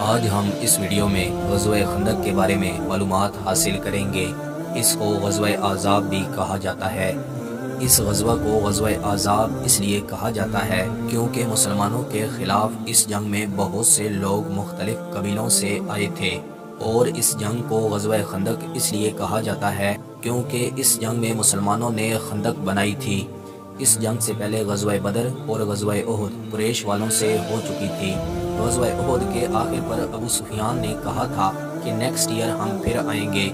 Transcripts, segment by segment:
آج ہم اس ویڈیو میں غزوہ خندق کے بارے میں معلومات حاصل کریں گے۔ اس کو غزوہ احزاب بھی کہا جاتا ہے۔ اس غزوہ کو غزوہ احزاب اس لیے کہا جاتا ہے کیونکہ مسلمانوں کے خلاف اس جنگ میں بہت سے لوگ مختلف قبیلوں سے آئے تھے، اور اس جنگ کو غزوہ خندق اس لیے کہا جاتا ہے کیونکہ اس جنگ میں مسلمانوں نے خندق بنائی تھی۔ اس جنگ سے پہلے غزوہ بدر اور غزوہ احد قریش والوں سے ہو چکی تھی۔ غزوہ احد کے آخر پر ابو سفیان نے کہا تھا کہ نیکسٹ ایئر ہم پھر آئیں گے۔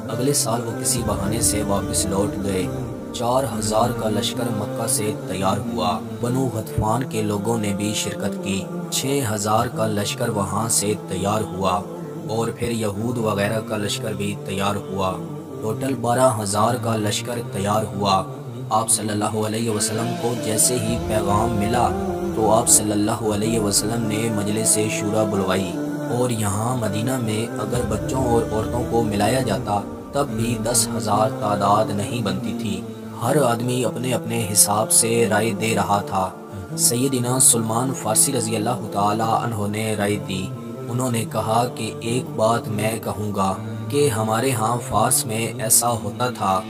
اگلے سال وہ کسی بہانے سے واپس لوٹ گئے۔ 4000 کا لشکر مکہ سے تیار ہوا۔ بنو غطفان کے لوگوں نے بھی شرکت کی۔ 6000 کا لشکر وہاں سے تیار ہوا، اور پھر یہود وغیرہ کا لشکر بھی تیار ہوا۔ ٹوٹل 12000 کا لشکر تیار ہوا۔ آپ صلی اللہ علیہ وسلم کو جیسے ہی پیغام ملا تو آپ صلی اللہ علیہ وسلم نے مجلس شورا بلوائی، اور یہاں مدینہ میں اگر بچوں اور عورتوں کو ملایا جاتا تب بھی 10,000 تعداد نہیں بنتی تھی۔ ہر آدمی اپنے اپنے حساب سے رائے دے رہا تھا۔ سیدنا سلمان فارسی رضی اللہ تعالی عنہ نے رائے دی۔ انہوں نے کہا کہ ایک بات میں کہوں گا کہ ہمارے ہاں فارس میں ایسا ہوتا تھا،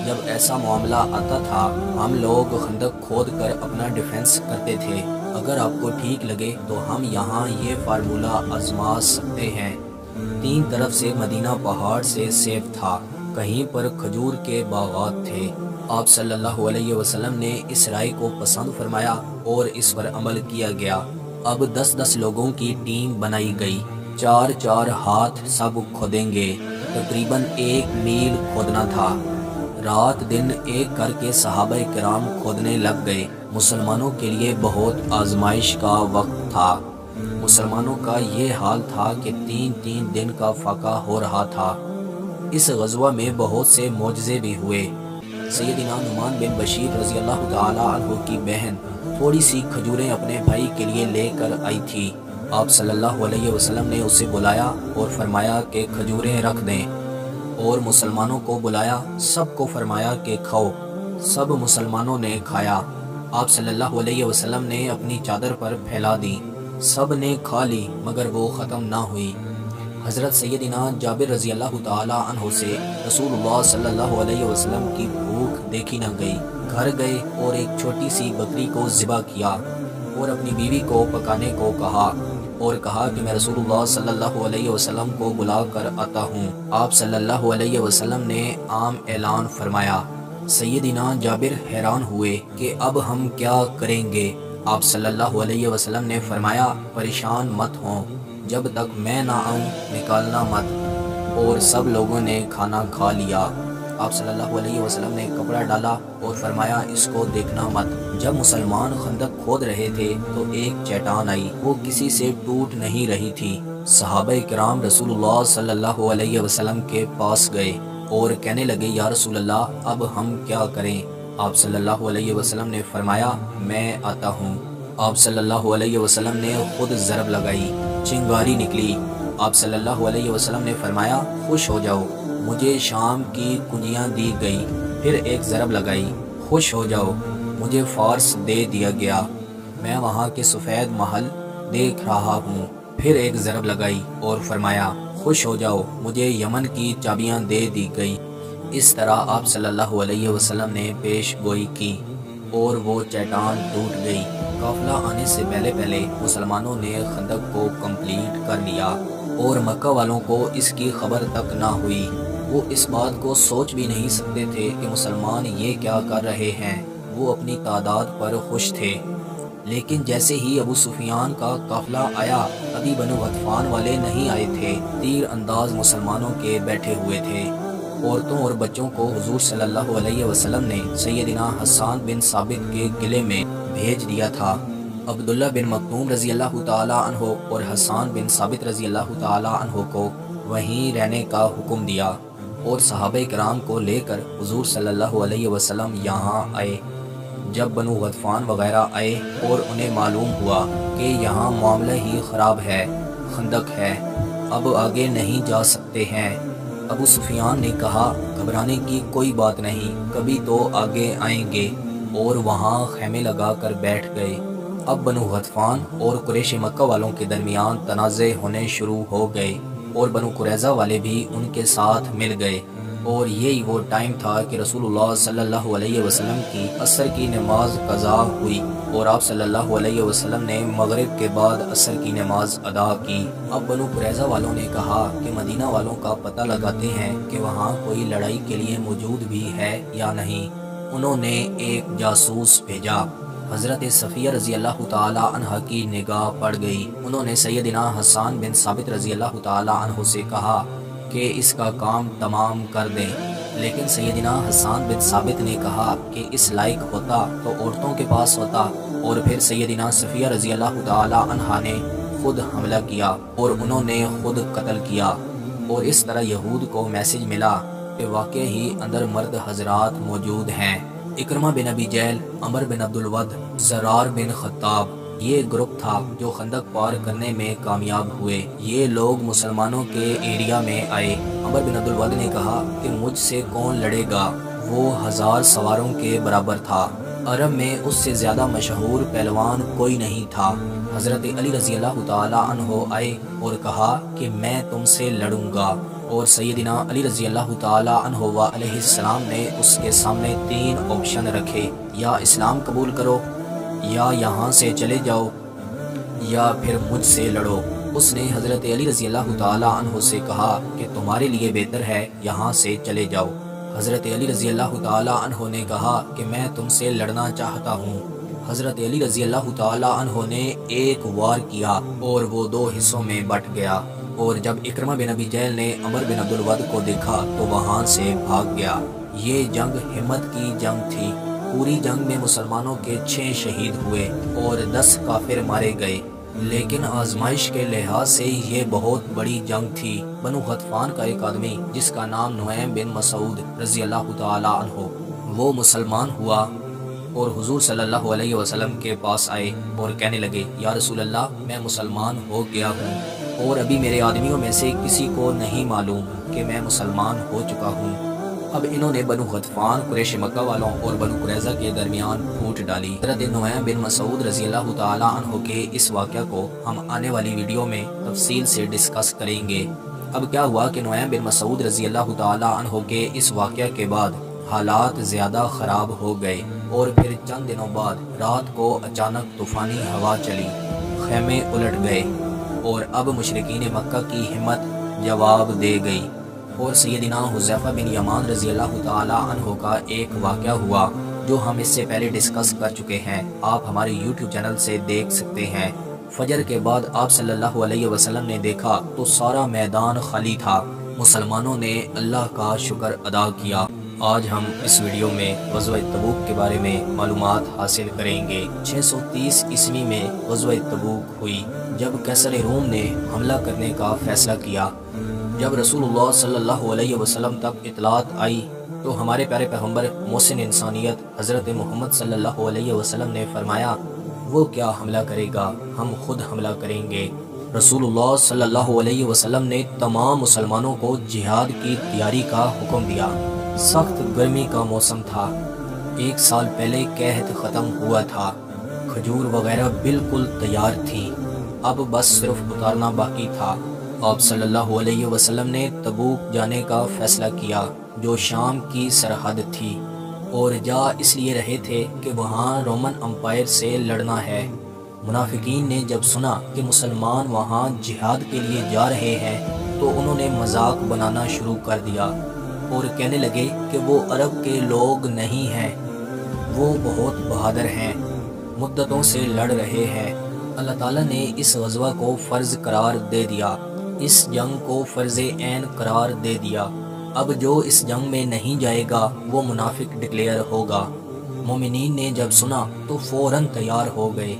جب ایسا معاملہ آتا تھا ہم لوگ خندق کھود کر اپنا ڈیفنس کرتے تھے۔ اگر آپ کو ٹھیک لگے تو ہم یہاں یہ فارمولہ آزما سکتے ہیں۔ 3 طرف سے مدینہ پہاڑ سے سیف تھا، کہیں پر کھجور کے باغات تھے۔ آپ صلی اللہ علیہ وسلم نے اس رائے کو پسند فرمایا اور اس پر عمل کیا گیا۔ اب 10-10 لوگوں کی ٹیم بنائی گئی۔ 4-4 ہاتھ سب کھودیں گے۔ تقریباً 1 میل کھودنا تھا۔ رات دن ایک کر کے صحابہ کرام کھودنے لگ گئے۔ مسلمانوں کے لیے بہت آزمائش کا وقت تھا۔ مسلمانوں کا یہ حال تھا کہ 3 دن کا فاقہ ہو رہا تھا۔ اس غزوہ میں بہت سے معجزے بھی ہوئے۔ سیدنا نعمان بن بشیر رضی اللہ تعالی عنہ کی بہن تھوڑی سی کھجوریں اپنے بھائی کے لیے لے کر آئی تھی۔ آپ صلی اللہ علیہ وسلم نے اسے بلایا اور فرمایا کہ کھجوریں رکھ دیں، اور مسلمانوں کو بلایا، سب کو فرمایا کہ کھاؤ۔ سب مسلمانوں نے کھایا۔ آپ صلی اللہ علیہ وسلم نے اپنی چادر پر پھیلا دی۔ سب نے کھا لی مگر وہ ختم نہ ہوئی۔ حضرت سیدنا جابر رضی اللہ تعالی عنہ سے رسول اللہ صلی اللہ علیہ وسلم کی بھوک دیکھی نہ گئی۔ گھر گئے اور ایک چھوٹی سی بکری کو ذبح کیا اور اپنی بیوی کو پکانے کو کہا، اور کہا کہ میں رسول اللہ صلی اللہ علیہ وسلم کو بلا کر آتا ہوں۔ آپ صلی اللہ علیہ وسلم نے عام اعلان فرمایا۔ سیدنا جابر حیران ہوئے کہ اب ہم کیا کریں گے۔ آپ صلی اللہ علیہ وسلم نے فرمایا پریشان مت ہوں، جب تک میں نہ آؤں نکالنا مت، اور سب لوگوں نے کھانا کھا لیا۔ آپ صلی اللہ علیہ وسلم نے کپڑا ڈالا اور فرمایا اس کو دیکھنا مت۔ جب مسلمان خندق کھود رہے تھے تو ایک چٹان آئی، وہ کسی سے ٹوٹ نہیں رہی تھی۔ صحابہ کرام رسول اللہ صلی اللہ علیہ وسلم کے پاس گئے اور کہنے لگے یا رسول اللہ اب ہم کیا کریں؟ آپ صلی اللہ علیہ وسلم نے فرمایا میں آتا ہوں۔ آپ صلی اللہ علیہ وسلم نے خود ضرب لگائی، چنگاری نکلی۔ آپ صلی اللہ علیہ وسلم نے فرمایا خوش ہو جاؤ، مجھے شام کی کنجیاں دی گئی۔ پھر ایک ضرب لگائی، خوش ہو جاؤ، مجھے فارس دے دیا گیا، میں وہاں کے سفید محل دیکھ رہا ہوں۔ پھر ایک ضرب لگائی اور فرمایا خوش ہو جاؤ، مجھے یمن کی چابیاں دے دی گئی۔ اس طرح آپ صلی اللہ علیہ وسلم نے پیش گوئی کی اور وہ چٹان ٹوٹ گئی۔ قافلہ آنے سے پہلے مسلمانوں نے خندق کو کمپلیٹ کر لیا، اور مکہ والوں کو اس کی خبر تک نہ ہوئی۔ وہ اس بات کو سوچ بھی نہیں سکتے تھے کہ مسلمان یہ کیا کر رہے ہیں۔ وہ اپنی تعداد پر خوش تھے، لیکن جیسے ہی ابو سفیان کا قافلہ آیا، ابھی بنو غطفان والے نہیں آئے تھے۔ تیر انداز مسلمانوں کے بیٹھے ہوئے تھے۔ عورتوں اور بچوں کو حضور صلی اللہ علیہ وسلم نے سیدنا حسان بن ثابت کے قلعے میں بھیج دیا تھا۔ عبداللہ بن مکتوم رضی اللہ تعالی عنہ اور حسان بن ثابت رضی اللہ تعالی عنہ کو وہیں رہنے کا حکم دیا، اور صحابہ کرام کو لے کر حضور صلی اللہ علیہ وسلم یہاں آئے۔ جب بنو غطفان وغیرہ آئے اور انہیں معلوم ہوا کہ یہاں معاملہ ہی خراب ہے، خندق ہے، اب آگے نہیں جا سکتے ہیں، ابو سفیان نے کہا گھبرانے کی کوئی بات نہیں، کبھی تو آگے آئیں گے، اور وہاں خیمے لگا کر بیٹھ گئے۔ اب بنو غطفان اور قریش مکہ والوں کے درمیان تنازع ہونے شروع ہو گئے اور بنو قریظہ والے بھی ان کے ساتھ مل گئے، اور یہی وہ ٹائم تھا کہ رسول اللہ صلی اللہ علیہ وسلم کی عصر کی نماز قضا ہوئی اور آپ صلی اللہ علیہ وسلم نے مغرب کے بعد عصر کی نماز ادا کی۔ اب بنو قریظہ والوں نے کہا کہ مدینہ والوں کا پتہ لگاتے ہیں کہ وہاں کوئی لڑائی کے لیے موجود بھی ہے یا نہیں۔ انہوں نے ایک جاسوس بھیجا۔ حضرت صفیہ رضی اللہ تعالی عنہ کی نگاہ پڑ گئی۔ انہوں نے سیدنا حسان بن ثابت رضی اللہ تعالی عنہ سے کہا کہ اس کا کام تمام کر دیں، لیکن سیدنا حسان بن ثابت نے کہا کہ اس لائق ہوتا تو عورتوں کے پاس ہوتا، اور پھر سیدنا صفیہ رضی اللہ تعالی عنہ نے خود حملہ کیا اور انہوں نے خود قتل کیا، اور اس طرح یہود کو میسج ملا کہ واقع ہی اندر مرد حضرات موجود ہیں۔ اکرمہ بن ابی جہل، عمر بن عبد الود، زرار بن خطاب، یہ گروپ تھا جو خندق پار کرنے میں کامیاب ہوئے۔ یہ لوگ مسلمانوں کے ایریا میں آئے۔ عمر بن عبد الود نے کہا کہ مجھ سے کون لڑے گا؟ وہ 1000 سواروں کے برابر تھا۔ عرب میں اس سے زیادہ مشہور پہلوان کوئی نہیں تھا۔ حضرت علی رضی اللہ تعالی عنہ آئے اور کہا کہ میں تم سے لڑوں گا، اور سیدنا علی رضی اللہ تعالی عنہ علیہ السلام نے اس کے سامنے 3 آپشن رکھے، یا اسلام قبول کرو، یا یہاں سے چلے جاؤ، یا پھر مجھ سے لڑو۔ اس نے حضرت علی رضی اللہ تعالی عنہ سے کہا کہ تمہارے لیے بہتر ہے یہاں سے چلے جاؤ۔ حضرت علی رضی اللہ تعالی عنہ نے کہا کہ میں تم سے لڑنا چاہتا ہوں۔ حضرت علی رضی اللہ تعالی عنہ نے ایک وار کیا اور وہ 2 حصوں میں بٹ گیا، اور جب اکرمہ بن ابی جہل نے عمر بن عبد الود کو دیکھا تو وہاں سے بھاگ گیا۔ یہ جنگ ہمت کی جنگ تھی۔ پوری جنگ میں مسلمانوں کے 6 شہید ہوئے اور 10 کافر مارے گئے، لیکن آزمائش کے لحاظ سے یہ بہت بڑی جنگ تھی۔ بنو غطفان کا ایک آدمی جس کا نام نعیم بن مسعود رضی اللہ تعالی عنہ، وہ مسلمان ہوا اور حضور صلی اللہ علیہ وسلم کے پاس آئے اور کہنے لگے، یا رسول اللہ، میں مسلمان ہو گیا ہوں اور ابھی میرے آدمیوں میں سے کسی کو نہیں معلوم کہ میں مسلمان ہو چکا ہوں۔ اب انہوں نے بنو غطفان، قریش مکہ والوں اور بنو قریظہ کے درمیان پھوٹ ڈالی۔ حضرت نعیم بن مسعود رضی اللہ تعالی عنہ کے اس واقعہ کو ہم آنے والی ویڈیو میں تفصیل سے ڈسکس کریں گے۔ اب کیا ہوا کہ نعیم بن مسعود رضی اللہ تعالی عنہ کے اس واقعہ کے بعد حالات زیادہ خراب ہو گئے، اور پھر چند دنوں بعد رات کو اچانک طوفانی ہوا چلی، خیمے الٹ گئے، اور اب مشرکین مکہ کی ہمت جواب دے گئی، اور سیدنا حذیفہ بن یمان رضی اللہ تعالی عنہ کا ایک واقعہ ہوا جو ہم اس سے پہلے ڈسکس کر چکے ہیں، آپ ہمارے یوٹیوب چینل سے دیکھ سکتے ہیں۔ فجر کے بعد آپ صلی اللہ علیہ وسلم نے دیکھا تو سارا میدان خالی تھا۔ مسلمانوں نے اللہ کا شکر ادا کیا۔ آج ہم اس ویڈیو میں غزوہ تبوک کے بارے میں معلومات حاصل کریں گے۔ 630 عیسوی میں غزوہ تبوک ہوئی، جب قیصر روم نے حملہ کرنے کا فیصلہ کیا۔ جب رسول اللہ صلی اللہ علیہ وسلم تک اطلاعات آئی تو ہمارے پیارے پیغمبر محسن انسانیت حضرت محمد صلی اللہ علیہ وسلم نے فرمایا، وہ کیا حملہ کرے گا، ہم خود حملہ کریں گے۔ رسول اللہ صلی اللہ علیہ وسلم نے تمام مسلمانوں کو جہاد کی تیاری کا حکم دیا۔ سخت گرمی کا موسم تھا، 1 سال پہلے قحط ختم ہوا تھا، کھجور وغیرہ بالکل تیار تھی، اب بس صرف اتارنا باقی تھا۔ آپ صلی اللہ علیہ وسلم نے تبوک جانے کا فیصلہ کیا جو شام کی سرحد تھی، اور جا اس لیے رہے تھے کہ وہاں رومن امپائر سے لڑنا ہے۔ منافقین نے جب سنا کہ مسلمان وہاں جہاد کے لیے جا رہے ہیں تو انہوں نے مذاق بنانا شروع کر دیا اور کہنے لگے کہ وہ عرب کے لوگ نہیں ہیں، وہ بہت بہادر ہیں، مدتوں سے لڑ رہے ہیں۔ اللہ تعالیٰ نے اس غزوہ کو فرض قرار دے دیا، اس جنگ کو فرض عین قرار دے دیا۔ اب جو اس جنگ میں نہیں جائے گا وہ منافق ڈکلیئر ہوگا۔ مومنین نے جب سنا تو فوراً تیار ہو گئے۔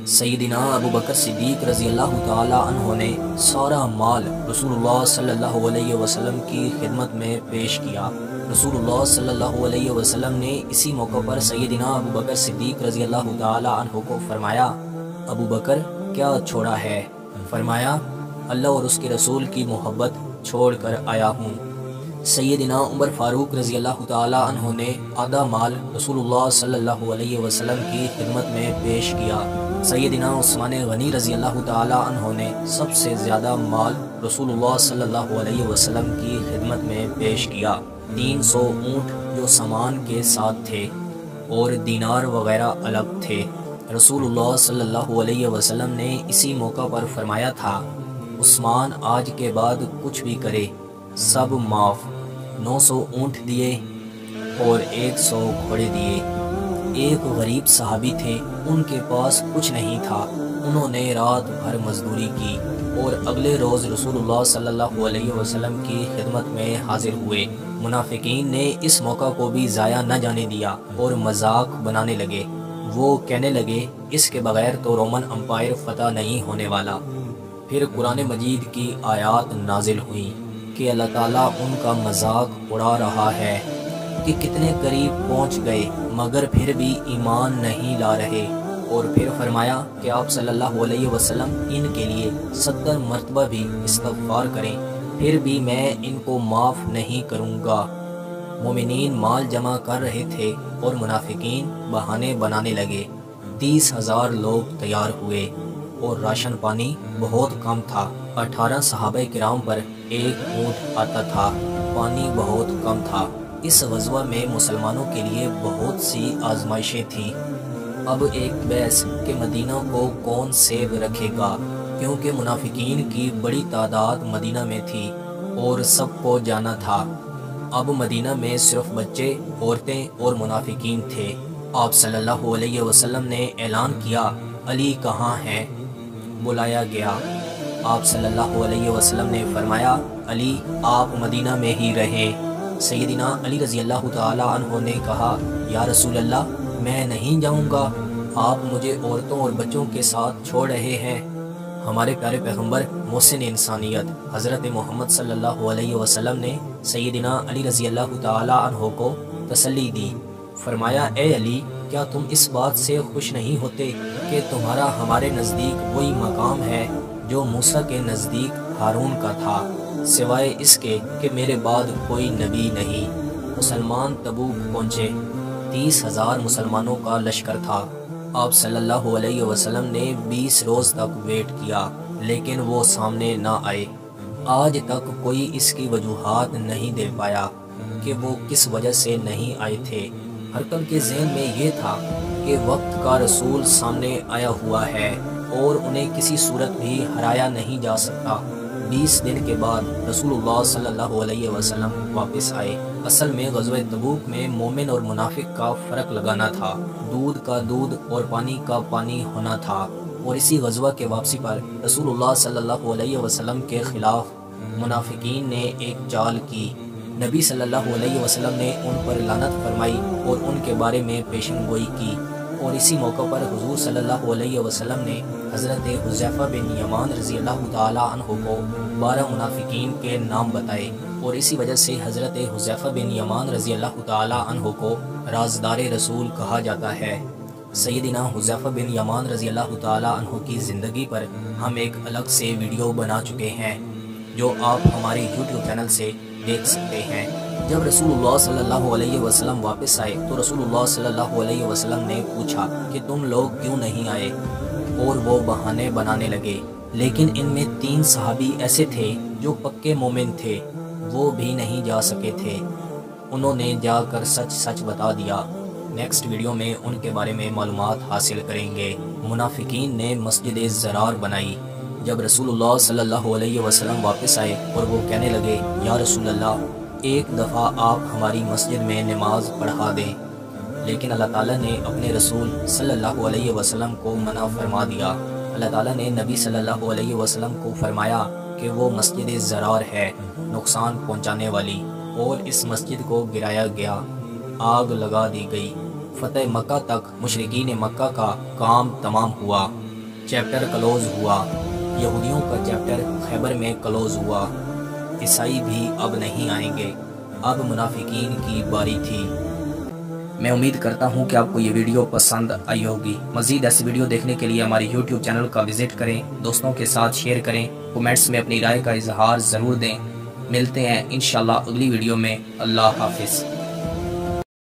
سیدنا ابو بکر صدیق رضی اللہ تعالی عنہ نے سارا مال رسول اللہ صلی اللہ علیہ وسلم کی خدمت میں پیش کیا۔ رسول اللہ صلی اللہ علیہ وسلم نے اسی موقع پر سیدنا ابو بکر صدیق رضی اللہ تعالی عنہ کو فرمایا، ابو بکر کیا چھوڑا ہے؟ فرمایا، اللہ اور اس کے رسول کی محبت چھوڑ کر آیا ہوں۔ سیدنا عمر فاروق رضی اللہ تعالی عنہ نے آدھا مال رسول اللہ صلی اللہ علیہ وسلم کی خدمت میں پیش کیا۔ سیدنا عثمان غنی رضی اللہ تعالیٰ عنہ نے سب سے زیادہ مال رسول اللہ صلی اللہ علیہ وسلم کی خدمت میں پیش کیا۔ 300 اونٹ جو سامان کے ساتھ تھے اور دینار وغیرہ الگ تھے۔ رسول اللہ صلی اللہ علیہ وسلم نے اسی موقع پر فرمایا تھا، عثمان آج کے بعد کچھ بھی کرے سب معاف۔ 900 اونٹ دیے اور 100 گھوڑے دیے۔ ایک غریب صحابی تھے، ان کے پاس کچھ نہیں تھا، انہوں نے رات بھر مزدوری کی اور اگلے روز رسول اللہ صلی اللہ علیہ وسلم کی خدمت میں حاضر ہوئے۔ منافقین نے اس موقع کو بھی ضائع نہ جانے دیا اور مذاق بنانے لگے۔ وہ کہنے لگے اس کے بغیر تو رومن امپائر فتح نہیں ہونے والا۔ پھر قرآن مجید کی آیات نازل ہوئیں کہ اللہ تعالیٰ ان کا مذاق اڑا رہا ہے کہ کتنے قریب پہنچ گئے مگر پھر بھی ایمان نہیں لا رہے، اور پھر فرمایا کہ آپ صلی اللہ علیہ وسلم ان کے لیے 70 مرتبہ بھی استغفار کریں، پھر بھی میں ان کو معاف نہیں کروں گا۔ مومنین مال جمع کر رہے تھے اور منافقین بہانے بنانے لگے۔ 30,000 لوگ تیار ہوئے اور راشن پانی بہت کم تھا۔ 18 صحابہ کرام پر 1 اونٹ آتا تھا، پانی بہت کم تھا۔ اس غزوہ میں مسلمانوں کے لیے بہت سی آزمائشیں تھیں۔ اب ایک بحث کہ مدینہ کو کون سیب رکھے گا، کیونکہ منافقین کی بڑی تعداد مدینہ میں تھی اور سب کو جانا تھا۔ اب مدینہ میں صرف بچے، عورتیں اور منافقین تھے۔ آپ صلی اللہ علیہ وسلم نے اعلان کیا، علی کہاں ہیں؟ بلایا گیا۔ آپ صلی اللہ علیہ وسلم نے فرمایا، علی آپ مدینہ میں ہی رہیں۔ سیدنا علی رضی اللہ تعالیٰ عنہ نے کہا، یا رسول اللہ میں نہیں جاؤں گا، آپ مجھے عورتوں اور بچوں کے ساتھ چھوڑ رہے ہیں۔ ہمارے پیارے پیغمبر محسن انسانیت حضرت محمد صلی اللہ علیہ وسلم نے سیدنا علی رضی اللہ تعالیٰ عنہ کو تسلی دی۔ فرمایا، اے علی کیا تم اس بات سے خوش نہیں ہوتے کہ تمہارا ہمارے نزدیک وہی مقام ہے جو موسیٰ کے نزدیک ہارون کا تھا، سوائے اس کے کہ میرے بعد کوئی نبی نہیں۔ مسلمان تبوک پہنچے، 30,000 مسلمانوں کا لشکر تھا۔ آپ صلی اللہ علیہ وسلم نے 20 روز تک ویٹ کیا لیکن وہ سامنے نہ آئے۔ آج تک کوئی اس کی وجوہات نہیں دے پایا کہ وہ کس وجہ سے نہیں آئے تھے۔ ہرقل کے ذہن میں یہ تھا کہ وقت کا رسول سامنے آیا ہوا ہے اور انہیں کسی صورت بھی ہرایا نہیں جا سکتا۔ 20 دن کے بعد رسول اللہ صلی اللہ علیہ وسلم واپس آئے۔ اصل میں غزوہ تبوک میں مومن اور منافق کا فرق لگانا تھا، دودھ کا دودھ اور پانی کا پانی ہونا تھا، اور اسی غزوہ کے واپسی پر رسول اللہ صلی اللہ علیہ وسلم کے خلاف منافقین نے ایک چال کی۔ نبی صلی اللہ علیہ وسلم نے ان پر لعنت فرمائی اور ان کے بارے میں پیشن گوئی کی، اور اسی موقع پر حضور صلی اللہ علیہ وسلم نے حضرت حذیفہ بن یمان رضی اللہ تعالیٰ عنہ کو 12 منافقین کے نام بتائے، اور اسی وجہ سے حضرت حذیفہ بن یمان رضی اللہ تعالیٰ عنہ کو رازدار رسول کہا جاتا ہے۔ سیدنا حذیفہ بن یمان رضی اللہ تعالیٰ عنہ کی زندگی پر ہم ایک الگ سے ویڈیو بنا چکے ہیں جو آپ ہمارے یوٹیوب چینل سے دیکھ سکتے ہیں۔ جب رسول اللہ صلی اللہ علیہ وسلم واپس آئے تو رسول اللہ صلی اللہ علیہ وسلم نے پوچھا کہ تم لوگ کیوں نہیں آئے، اور وہ بہانے بنانے لگے، لیکن ان میں 3 صحابی ایسے تھے جو پکے مومن تھے، وہ بھی نہیں جا سکے تھے۔ انہوں نے جا کر سچ سچ بتا دیا۔ نیکسٹ ویڈیو میں ان کے بارے میں معلومات حاصل کریں گے۔ منافقین نے مسجد زرار بنائی۔ جب رسول اللہ صلی اللہ علیہ وسلم واپس آئے اور وہ کہنے لگے، یا رسول اللہ ایک دفعہ آپ ہماری مسجد میں نماز پڑھا دیں، لیکن اللہ تعالیٰ نے اپنے رسول صلی اللہ علیہ وسلم کو منع فرما دیا۔ اللہ تعالیٰ نے نبی صلی اللہ علیہ وسلم کو فرمایا کہ وہ مسجد زرار ہے، نقصان پہنچانے والی، اور اس مسجد کو گرایا گیا، آگ لگا دی گئی۔ فتح مکہ تک مشرکین مکہ کا کام تمام ہوا، چیپٹر کلوز ہوا۔ یہودیوں کا چیپٹر خیبر میں کلوز ہوا۔ عیسائی بھی اب نہیں آئیں گے، اب منافقین کی باری تھی۔ میں امید کرتا ہوں کہ آپ کو یہ ویڈیو پسند آئی ہوگی۔ مزید ایسی ویڈیو دیکھنے کے لیے ہمارے یوٹیوب چینل کا وزٹ کریں، دوستوں کے ساتھ شیئر کریں، کومنٹس میں اپنی رائے کا اظہار ضرور دیں۔ ملتے ہیں انشاءاللہ اگلی ویڈیو میں۔ اللہ حافظ۔